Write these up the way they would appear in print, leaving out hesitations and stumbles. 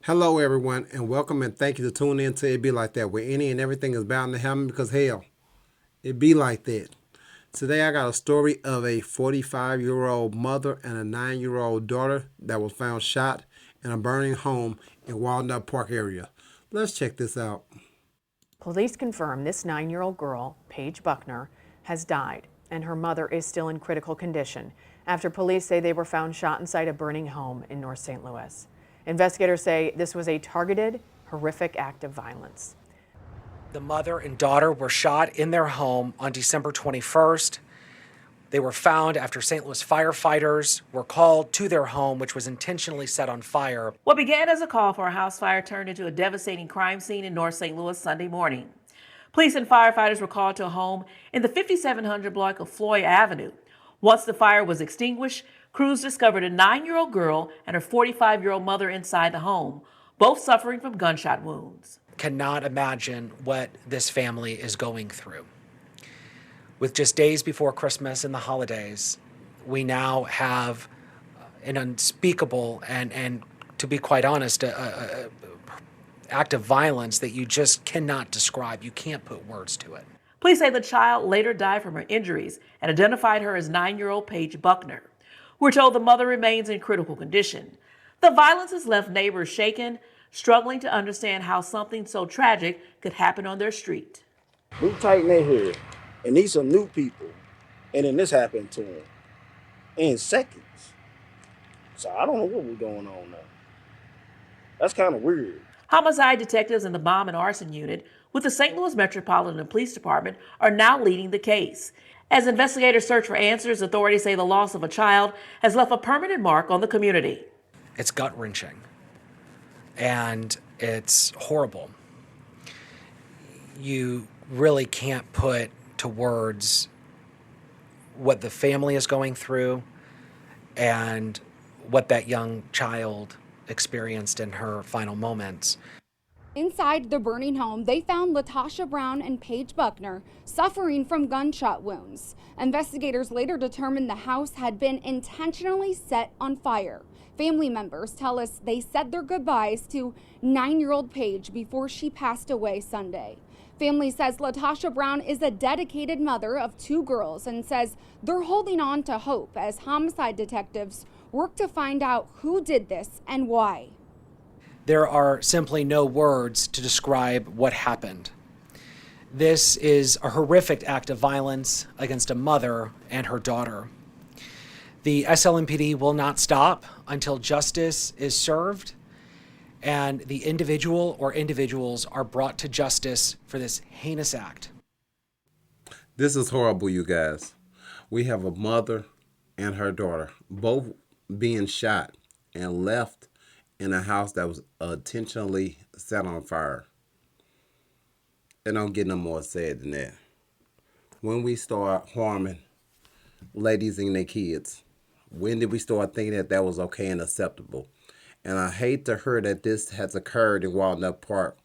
Hello, everyone, and welcome and thank you for tuning in to It Be Like That, where any and everything is bound to happen because, hell, it be like that. Today, I got a story of a 45-year-old mother and a 9-year-old daughter that was found shot in a burning home in Walnut Park area. Let's check this out. Police confirm this 9-year-old girl, Paige Buckner, has died, and her mother is still in critical condition after police say they were found shot inside a burning home in North St. Louis. Investigators say this was a targeted, horrific act of violence. The mother and daughter were shot in their home on December 21st. They were found after St. Louis firefighters were called to their home, which was intentionally set on fire. What began as a call for a house fire turned into a devastating crime scene in North St. Louis Sunday morning. Police and firefighters were called to a home in the 5700 block of Floy Avenue. Once the fire was extinguished, crews discovered a 9-year-old girl and her 45-year-old mother inside the home, both suffering from gunshot wounds. Cannot imagine what this family is going through. With just days before Christmas and the holidays, we now have an unspeakable and to be quite honest, a act of violence that you just cannot describe. You can't put words to it. Police say the child later died from her injuries and identified her as 9-year-old Paige Buckner. We're told the mother remains in critical condition. The violence has left neighbors shaken, struggling to understand how something so tragic could happen on their street. We tight neighborhood, and these some new people, and then this happened to them in seconds. So I don't know what was going on now. That's kind of weird. Homicide detectives in the bomb and arson unit with the St. Louis Metropolitan Police Department are now leading the case. As investigators search for answers, authorities say the loss of a child has left a permanent mark on the community. It's gut-wrenching, and it's horrible. You really can't put to words what the family is going through and what that young child experienced in her final moments. Inside the burning home, they found LaTasha Brown and Paige Buckner suffering from gunshot wounds. Investigators later determined the house had been intentionally set on fire. Family members tell us they said their goodbyes to 9-year-old Paige before she passed away Sunday. Family says LaTasha Brown is a dedicated mother of 2 girls and says they're holding on to hope as homicide detectives work to find out who did this and why. There are simply no words to describe what happened. This is a horrific act of violence against a mother and her daughter. The SLMPD will not stop until justice is served and the individual or individuals are brought to justice for this heinous act. This is horrible, you guys. We have a mother and her daughter both being shot and left in a house that was intentionally set on fire. It don't get no more sad than that. When we start harming ladies and their kids, when did we start thinking that that was okay and acceptable? And I hate to hear that this has occurred in Walnut Park,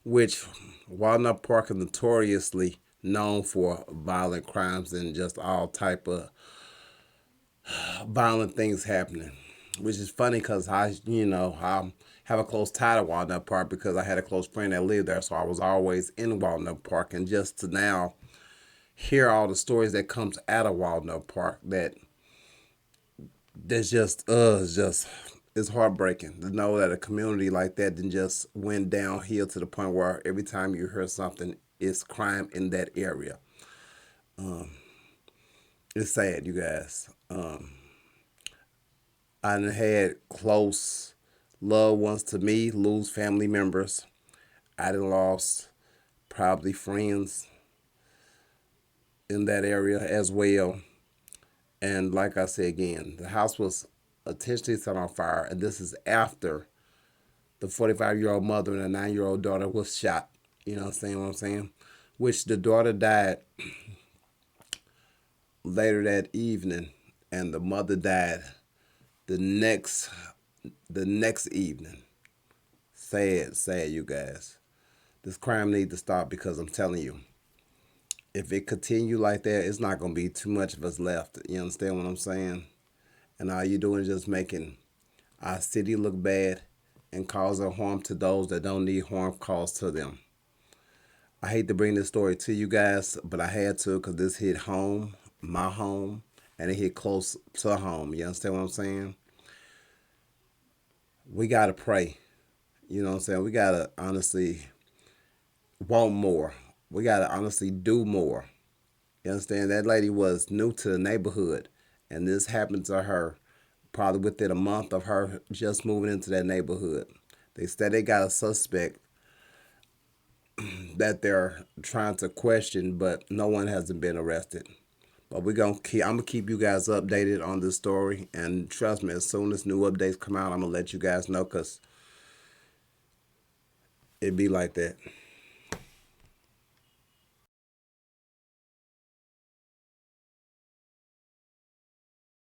which Walnut Park is notoriously known for violent crimes and just all type of violent things happening. Which is funny because I have a close tie to Walnut Park because I had a close friend that lived there, so I was always in Walnut Park. And just to now hear all the stories that comes out of Walnut Park, that's just it's heartbreaking to know that a community like that then just went downhill to the point where every time you hear something, it's crime in that area. It's sad, you guys. I done had close loved ones to me lose family members. I done lost probably friends in that area as well. And like I said again, the house was intentionally set on fire, and this is after the 45-year-old mother and the 9-year-old daughter was shot. You know what I'm saying? Which the daughter died later that evening, and the mother died the next evening. Sad, you guys. This crime needs to stop because I'm telling you, if it continue like that, it's not going to be too much of us left. You understand what I'm saying? And all you're doing is just making our city look bad and causing harm to those that don't need harm caused to them. I hate to bring this story to you guys, but I had to because this hit home, my home, and it hit close to home. You understand what I'm saying? We got to pray. You know what I'm saying? We got to honestly want more. We got to honestly do more. You understand? That lady was new to the neighborhood, and this happened to her probably within a month of her just moving into that neighborhood. They said they got a suspect that they're trying to question, but no one hasn't been arrested. But I'm gonna keep you guys updated on this story, and trust me, as soon as new updates come out, I'm gonna let you guys know, cause it be like that.